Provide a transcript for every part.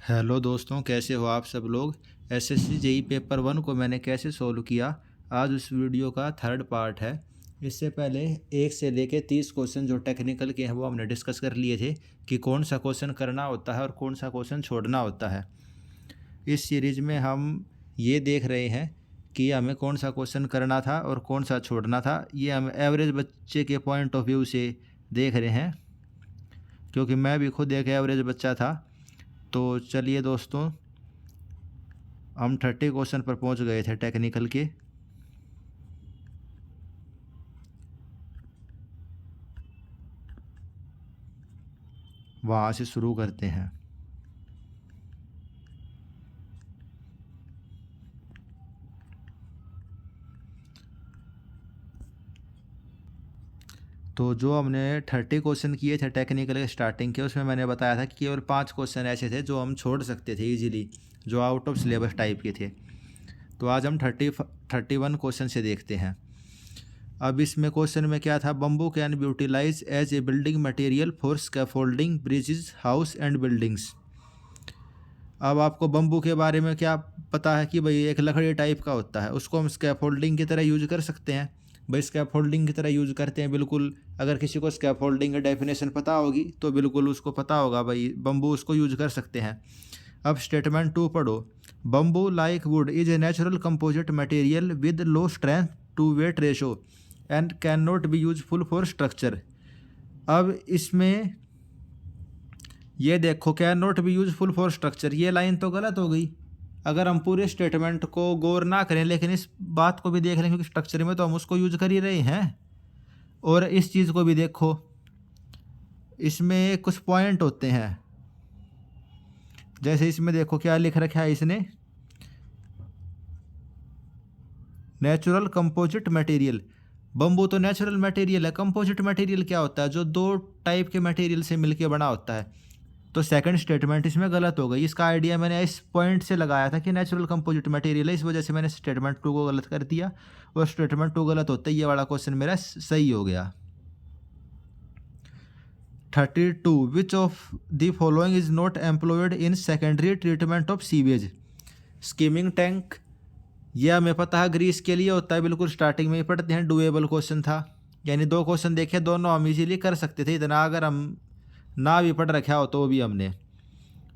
Hello दोस्तों, कैसे हो आप सब लोग। एसएससी जेई पेपर 1 को मैंने कैसे सोल्व किया, आज उस वीडियो का थर्ड पार्ट है। इससे पहले 1 से लेके 30 क्वेश्चन जो टेक्निकल के हैं वो हमने डिस्कस कर लिए थे कि कौन सा क्वेश्चन करना होता है और कौन सा क्वेश्चन छोड़ना होता है। इस सीरीज में हम ये देख रहे हैं कि हमें कौन सा क्वेश्चन करना था और कौन सा छोड़ना था। ये हम एवरेज बच्चे के पॉइंट ऑफ व्यू से देख रहे हैं, क्योंकि मैं भी खुद एक एवरेज बच्चा था। तो चलिए दोस्तों, हम 30 क्वेश्चन पर पहुंच गए थे टेक्निकल के। वहाँ से शुरू करते हैं। तो जो हमने 30 क्वेश्चन किए थे टेक्निकल के स्टार्टिंग के, उसमें मैंने बताया था कि केवल 5 क्वेश्चन ऐसे थे जो हम छोड़ सकते थे इजीली, जो आउट ऑफ सिलेबस टाइप के थे। तो आज हम 31 क्वेश्चन से देखते हैं। अब इसमें क्वेश्चन में क्या था, bamboo can be utilize as a building material for scaffolding bridges house and buildings. अब आपको बम्बू के बारे में क्या पता है कि भाई एक लकड़ी टाइप का होता है, उसको हम स्कैफोल्डिंग की तरह यूज कर सकते हैं। भाई स्कैफोल्डिंग की तरह यूज करते हैं बिल्कुल। अगर किसी को स्कैफोल्डिंग की डेफिनेशन पता होगी तो बिल्कुल उसको पता होगा भाई बम्बू उसको यूज कर सकते हैं। अब स्टेटमेंट 2 पढ़ो। Bamboo like wood is a natural composite material with low strength to weight ratio and can not be useful for structure. अब इसमें ये देखो, can not be useful for structure, ये लाइन तो गलत हो गई। अगर हम पूरे स्टेटमेंट को गौर ना करें लेकिन इस बात को भी देख लें, क्योंकि स्ट्रक्चर में तो हम उसको यूज कर ही रहे हैं। और इस चीज़ को भी देखो, इसमें कुछ पॉइंट होते हैं। जैसे इसमें देखो क्या लिख रखा है इसने, नेचुरल कंपोजिट मटेरियल। बम्बू तो नेचुरल मटेरियल है। कंपोजिट मटेरियल क्या होता है, जो दो टाइप के मटेरियल से मिलकर बना होता है। तो सेकंड स्टेटमेंट इसमें गलत हो गई। इसका आइडिया मैंने इस पॉइंट से लगाया था कि नेचुरल कंपोजिट मटेरियल है, इस वजह से मैंने स्टेटमेंट 2 को गलत कर दिया। और स्टेटमेंट 2 गलत होता है, ये वाला क्वेश्चन मेरा सही हो गया। 32 which of the following is not employed in secondary treatment of sewage. Skimming tank, यह हमें पता है ग्रीस के लिए होता है, बिल्कुल स्टार्टिंग में ही पढ़ते हैं। डुएबल क्वेश्चन था, यानी 2 क्वेश्चन देखे, दोनों हम इजीली कर सकते थे, इतना अगर हम ना भी पढ़ रखा हो तो भी हमने।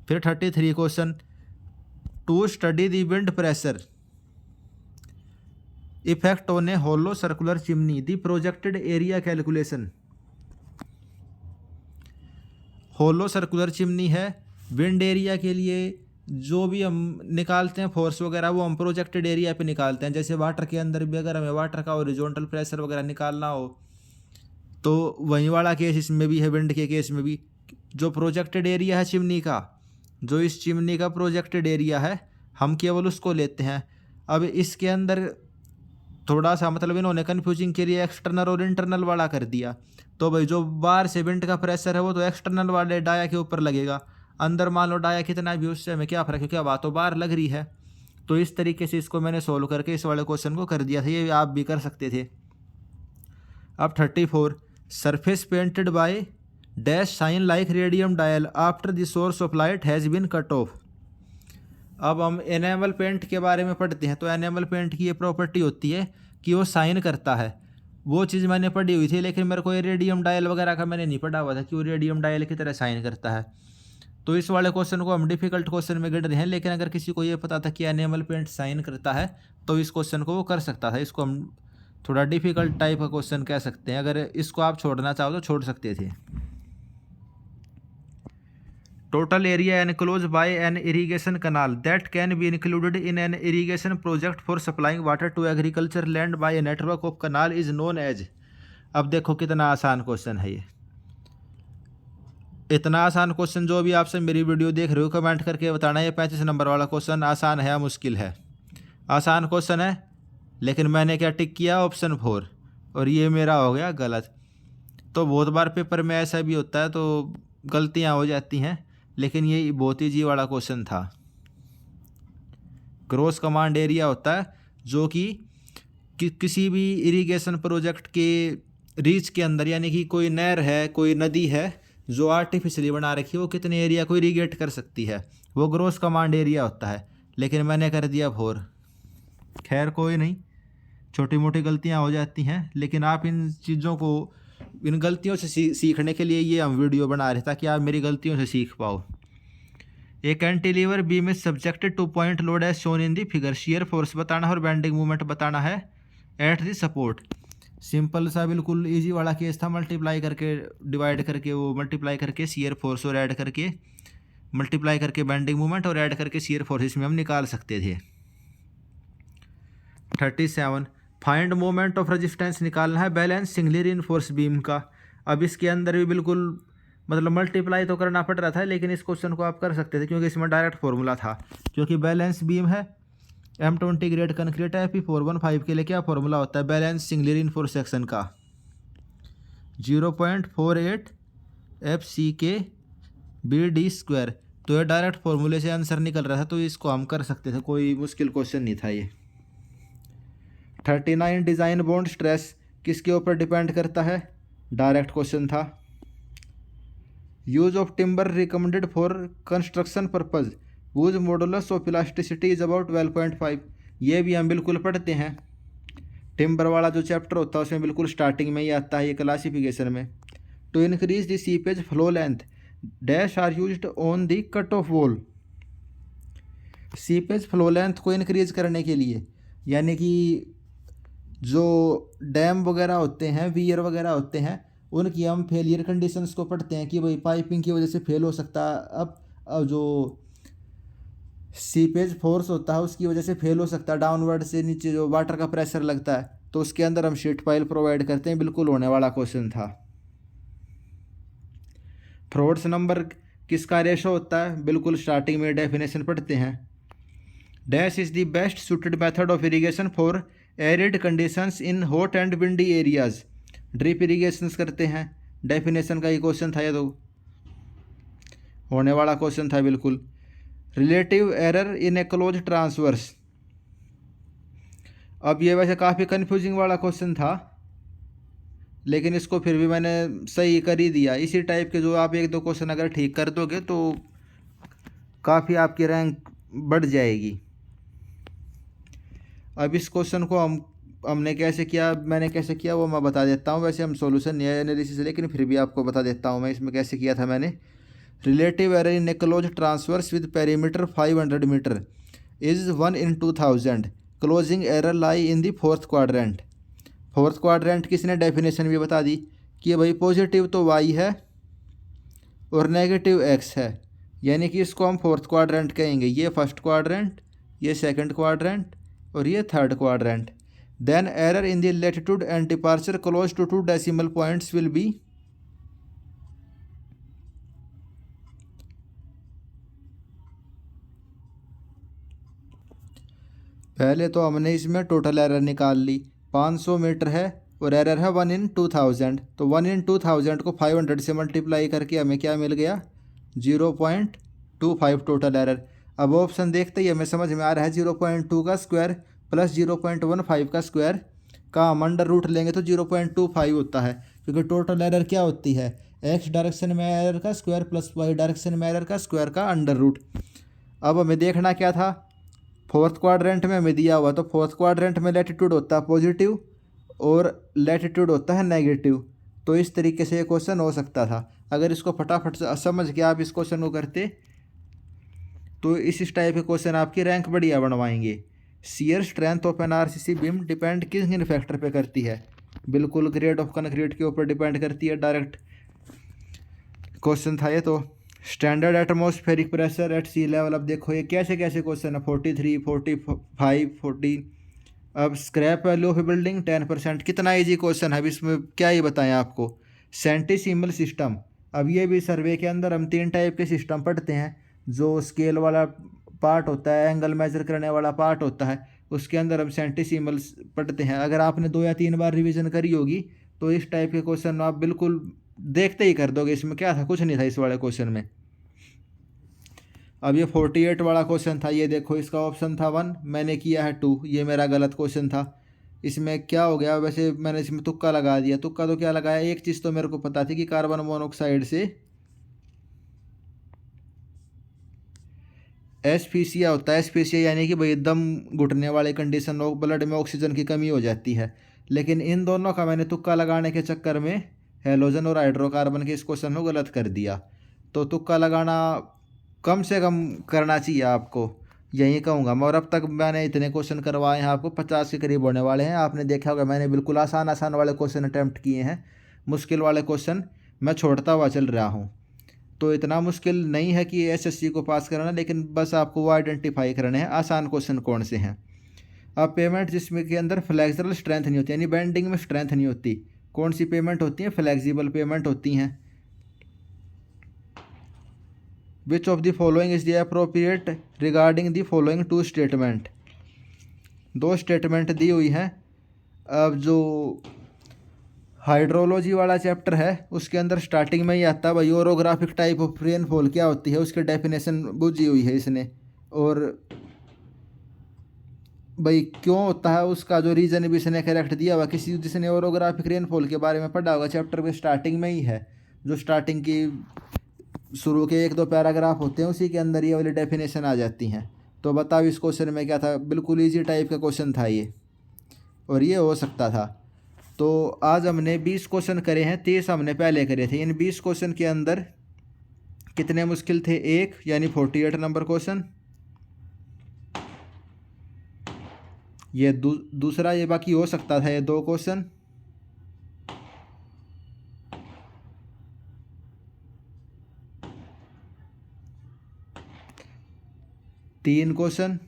फिर 33 question, to study the wind pressure effect on a hollow circular chimney the projected area calculation. Hollow circular chimney है, विंड एरिया के लिए जो भी हम निकालते हैं फोर्स वगैरह, वो हम प्रोजेक्टेड एरिया पे निकालते हैं। जैसे वाटर के अंदर भी अगर हमें वाटर का हॉरिजॉन्टल प्रेशर वगैरह निकालना हो तो वही वाला केस इसमें भी है। विंड के केस में भी जो प्रोजेक्टेड एरिया है चिमनी का, जो इस चिमनी का प्रोजेक्टेड एरिया है, हम केवल उसको लेते हैं। अब इसके अंदर थोड़ा सा मतलब इन्होंने कन्फ्यूजिंग के लिए एक्सटर्नल और इंटरनल वाला कर दिया। तो भाई जो बाहर से विंड का प्रेशर है वो तो एक्सटर्नल वाले डाया के ऊपर लगेगा, अंदर मान लो डाया कितना भी, उससे हमें क्या फ़र्क है, क्योंकि हवा तो बाहर लग रही है। तो इस तरीके से इसको मैंने सोल्व करके इस वाले क्वेश्चन को कर दिया था, ये आप भी कर सकते थे। अब 34, surface painted by dash shine like radium dial after the source of light has been cut off. अब हम एनेमल पेंट के बारे में पढ़ते हैं, तो एनेमल पेंट की ये प्रॉपर्टी होती है कि वो साइन करता है। वो चीज़ मैंने पढ़ी हुई थी, लेकिन मेरे को ये रेडियम डायल वगैरह का मैंने नहीं पढ़ा हुआ था कि वो रेडियम डायल की तरह साइन करता है। तो इस वाले क्वेश्चन को हम डिफ़िकल्ट क्वेश्चन में गिन रहे हैं, लेकिन अगर किसी को ये पता था कि एनिमल पेंट साइन करता है तो इस क्वेश्चन को वो कर सकता था। इसको हम थोड़ा डिफ़िकल्ट टाइप का क्वेश्चन कह सकते हैं। अगर इसको आप छोड़ना चाहो तो छोड़ सकते थे। Total area enclose by an irrigation canal that can be included in an irrigation project for supplying water to agriculture land by a network of canal is known as. अब देखो कितना आसान क्वेश्चन है ये। इतना आसान क्वेश्चन जो भी आपसे मेरी वीडियो देख रहे हो कमेंट करके बताना, ये 35 नंबर वाला क्वेश्चन आसान है या मुश्किल है। आसान क्वेश्चन है, लेकिन मैंने क्या टिक किया, ऑप्शन 4, और ये मेरा हो गया गलत। तो बहुत बार पेपर में ऐसा भी होता है, तो गलतियां हो जाती हैं, लेकिन ये बहुत ईजी वाला क्वेश्चन था। क्रॉस कमांड एरिया होता है जो कि किसी भी इरिगेशन प्रोजेक्ट के रीच के अंदर, यानी कि कोई नहर है, कोई नदी है, जो आर्टिफिशियली बना रखी है वो कितने एरिया को इरीगेट कर सकती है, वो ग्रोस कमांड एरिया होता है, लेकिन मैंने कर दिया 4। खैर कोई नहीं, छोटी मोटी गलतियां हो जाती हैं, लेकिन आप इन चीज़ों को, इन गलतियों से सीखने के लिए ये हम वीडियो बना रहे ताकि आप मेरी गलतियों से सीख पाओ। A cantilever beam is subjected to point load as shown in the figure. Shear force बताना है और बेंडिंग मूवमेंट बताना है एट दी सपोर्ट। सिंपल सा बिल्कुल इजी वाला केस था, मल्टीप्लाई करके डिवाइड करके, वो मल्टीप्लाई करके शियर फोर्स और ऐड करके, मल्टीप्लाई करके बेंडिंग मूवमेंट और ऐड करके शियर फोर्स, इसमें हम निकाल सकते थे। 37 फाइंड मोमेंट ऑफ रेजिस्टेंस निकालना है बैलेंस सिंगली रिइंफोर्स बीम का। अब इसके अंदर भी बिल्कुल मतलब मल्टीप्लाई तो करना पड़ रहा था, लेकिन इस क्वेश्चन को आप कर सकते थे क्योंकि इसमें डायरेक्ट फॉर्मूला था। क्योंकि बैलेंस बीम है, M20 ग्रेड कंक्रीट है, Fe415 के लिए क्या फॉर्मूला होता है बैलेंस सिंगली रिइंफोर्स सेक्शन का, 0.48 FCK BD²। तो ये डायरेक्ट फॉर्मूले से आंसर निकल रहा था, तो इसको हम कर सकते थे, कोई मुश्किल क्वेश्चन नहीं था ये। 39 डिज़ाइन बॉन्ड स्ट्रेस किसके ऊपर डिपेंड करता है, डायरेक्ट क्वेश्चन था। Use of timber recommended for construction purpose, whose modulus of elasticity is about 12.5। ये भी हम बिल्कुल पढ़ते हैं, टिम्बर वाला जो चैप्टर होता है उसमें बिल्कुल स्टार्टिंग में ही आता है ये क्लासिफिकेशन में। To increase the seepage flow length dash are used on the cut off wall. Seepage flow length को इंक्रीज करने के लिए, यानी कि जो डैम वगैरह होते हैं, वियर वगैरह होते हैं, उनकी हम फेलियर कंडीशंस को पढ़ते हैं कि भाई पाइपिंग की वजह से फेल हो सकता है। अब जो सीपेज फोर्स होता है उसकी वजह से फेल हो सकता है, डाउनवर्ड से नीचे जो वाटर का प्रेशर लगता है, तो उसके अंदर हम शीट पाइल प्रोवाइड करते हैं। बिल्कुल होने वाला क्वेश्चन था। फ्रॉड्स नंबर किसका रेशो होता है, बिल्कुल स्टार्टिंग में डेफिनेशन पढ़ते हैं। Dash is the best suited method of irrigation for arid conditions in hot and windy areas. Drip irrigations करते हैं, डेफिनेशन का ये क्वेश्चन था, ये तो होने वाला क्वेश्चन था बिल्कुल। Relative error in a close transverse, अब ये वैसे काफ़ी कंफ्यूजिंग वाला क्वेश्चन था, लेकिन इसको फिर भी मैंने सही कर ही दिया। इसी टाइप के जो आप 1-2 क्वेश्चन अगर ठीक कर दोगे तो काफ़ी आपकी रैंक बढ़ जाएगी। अब इस क्वेश्चन को हमने कैसे किया, मैंने कैसे किया वो मैं बता देता हूँ। वैसे हम सॉल्यूशन नहीं है एनालिसिस, लेकिन फिर भी आपको बता देता हूँ मैं इसमें कैसे किया था मैंने। Relative error in a close traverse with perimeter 500 metre is 1 in 2000। Closing error lie in the fourth quadrant. Fourth quadrant किसने डेफिनेशन भी बता दी कि भाई पॉजिटिव तो y है और नेगेटिव x है, यानी कि इसको हम फोर्थ क्वाड्रेंट कहेंगे। ये फर्स्ट क्वाड्रेंट, ये सेकंड क्वाड्रेंट और ये third quadrant. Then error in the latitude and departure close to 2 decimal points will be, पहले तो हमने इसमें टोटल एरर निकाल ली। 500 मीटर है और एरर है 1 in 2000, तो 1 in 2000 को 500 से मल्टीप्लाई करके हमें क्या मिल गया, 0.25 टोटल एरर। अब ऑप्शन देखते ही हमें समझ में आ रहा है 0.2 का स्क्वायर प्लस 0.15 का स्क्वायर का हम अंडर रूट लेंगे तो 0.25 होता है, क्योंकि टोटल एरर क्या होती है, एक्स डायरेक्शन में एरर का स्क्वायर प्लस वाई डायरेक्शन में एरर का स्क्वायर का अंडर रूट। अब हमें देखना क्या था, फोर्थ क्वाड्रेंट में हमें दिया हुआ, तो फोर्थ क्वाड्रेंट में लैटिट्यूड होता है पॉजिटिव और लैटिट्यूड होता है नेगेटिव। तो इस तरीके से ये क्वेश्चन हो सकता था। अगर इसको फटाफट से समझ के आप इस क्वेश्चन को करते तो इस टाइप के क्वेश्चन आपकी रैंक बढ़िया बनवाएंगे। Shear strength of an RCC beam depend किस किन फैक्टर पे करती है, बिल्कुल ग्रेड ऑफ कंक्रीट के ऊपर डिपेंड करती है। डायरेक्ट क्वेश्चन था ये तो। Standard atmospheric pressure at sea level, अब देखो ये कैसे कैसे क्वेश्चन है, 43, 45, 40। अब स्क्रैप वैल्यू ऑफ बिल्डिंग 10%, कितना इजी क्वेश्चन है, अब इसमें क्या ही बताएं आपको। सेंटिसिमल सिस्टम, अब ये भी सर्वे के अंदर हम 3 टाइप के सिस्टम पढ़ते हैं। जो स्केल वाला पार्ट होता है, एंगल मेजर करने वाला पार्ट होता है, उसके अंदर हम सेंटिसिमल पढ़ते हैं। अगर आपने 2 या 3 बार रिवीजन करी होगी तो इस टाइप के क्वेश्चन आप बिल्कुल देखते ही कर दोगे। इसमें क्या था, कुछ नहीं था इस वाले क्वेश्चन में। अब ये 48 वाला क्वेश्चन था, ये देखो इसका ऑप्शन था 1, मैंने किया है 2, ये मेरा गलत क्वेश्चन था। इसमें क्या हो गया, वैसे मैंने इसमें तुक्का लगा दिया। तुक्का तो क्या लगाया, एक चीज़ तो मेरे को पता थी कि कार्बन मोनोऑक्साइड से एस्फीसिया होता है। एस्फीसिया यानी कि भाई दम घुटने वाले कंडीशन, ब्लड में ऑक्सीजन की कमी हो जाती है। लेकिन इन दोनों का मैंने तुक्का लगाने के चक्कर में हेलोजन और हाइड्रोकार्बन के इस क्वेश्चन को गलत कर दिया। तो तुक्का लगाना कम से कम करना चाहिए आपको, यही कहूँगा मैं। और अब तक मैंने इतने क्वेश्चन करवाए हैं आपको, 50 के करीब होने वाले हैं। आपने देखा होगा मैंने बिल्कुल आसान आसान वाले क्वेश्चन अटैम्प्ट किए हैं, मुश्किल वाले क्वेश्चन मैं छोड़ता हुआ चल रहा हूँ। तो इतना मुश्किल नहीं है कि एसएससी को पास करना, लेकिन बस आपको वो आइडेंटिफाई करने हैं आसान क्वेश्चन कौन से हैं। अब पेमेंट जिसमें के अंदर फ्लेक्सिबल स्ट्रेंथ नहीं होती, यानी बेंडिंग में स्ट्रेंथ नहीं होती, कौन सी पेमेंट होती है? फ्लेक्सिबल पेमेंट होती हैं। Which of the following is the appropriate regarding the following two statement. दो स्टेटमेंट दी हुई हैं। अब जो हाइड्रोलॉजी वाला चैप्टर है उसके अंदर स्टार्टिंग में ही आता है भाई ओरोग्राफिक टाइप ऑफ रेनफॉल क्या होती है, उसकी डेफिनेशन बुझी हुई है इसने। और भाई क्यों होता है उसका जो रीज़न भी इसने करेक्ट दिया हुआ। किसी जिसने ओरोग्राफिक रेनफॉल के बारे में पढ़ा होगा, चैप्टर के स्टार्टिंग में ही है, जो स्टार्टिंग की शुरू के 1-2 पैराग्राफ होते हैं उसी के अंदर ये वाली डेफिनेशन आ जाती हैं। तो बताओ इस क्वेश्चन में क्या था? बिल्कुल ईजी टाइप का क्वेश्चन था ये, और ये हो सकता था। तो आज हमने 20 क्वेश्चन करे हैं, 30 हमने पहले करे थे। इन 20 क्वेश्चन के अंदर कितने मुश्किल थे? एक, यानी 48 नंबर क्वेश्चन। ये दूसरा ये बाकी हो सकता था, ये 2 क्वेश्चन। तीन क्वेश्चन।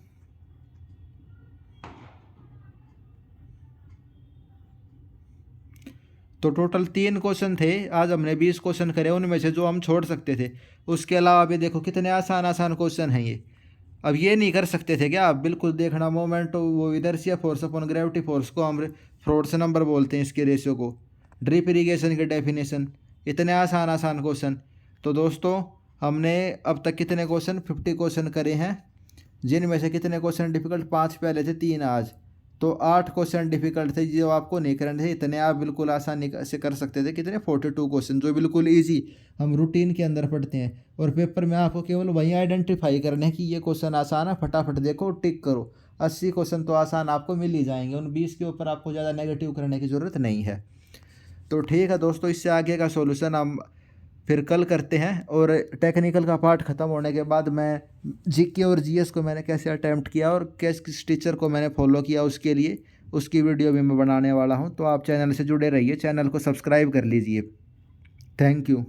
तो टोटल 3 क्वेश्चन थे। आज हमने 20 क्वेश्चन करे, उनमें से जो हम छोड़ सकते थे। उसके अलावा भी देखो कितने आसान आसान क्वेश्चन हैं ये। अब ये नहीं कर सकते थे क्या आप? बिल्कुल देखना, मोमेंट वो inertia force upon gravity force को हम फ्रोड्स नंबर बोलते हैं, इसके रेशियो को। ड्रिप इरिगेशन की डेफिनेशन, इतने आसान आसान क्वेश्चन। तो दोस्तों हमने अब तक कितने क्वेश्चन? 50 क्वेश्चन करे हैं, जिनमें से कितने क्वेश्चन डिफिकल्ट? 5 पहले थे, 3 आज। तो 8 क्वेश्चन डिफिकल्ट थे जो आपको नहीं करने थे। इतने आप बिल्कुल आसानी से कर सकते थे। कितने? 42 क्वेश्चन, जो बिल्कुल ईजी हम रूटीन के अंदर पढ़ते हैं। और पेपर में आपको केवल वही आइडेंटिफाई करने हैं कि ये क्वेश्चन आसान है, फटाफट देखो टिक करो। 80 क्वेश्चन तो आसान आपको मिल ही जाएंगे। उन 20 के ऊपर आपको ज़्यादा नेगेटिव करने की ज़रूरत नहीं है। तो ठीक है दोस्तों, इससे आगे का सॉल्यूशन हम फिर कल करते हैं। और टेक्निकल का पार्ट ख़त्म होने के बाद मैं जीके और जीएस को मैंने कैसे अटैम्प्ट किया और किस टीचर को मैंने फॉलो किया, उसके लिए उसकी वीडियो भी मैं बनाने वाला हूं। तो आप चैनल से जुड़े रहिए, चैनल को सब्सक्राइब कर लीजिए। Thank you.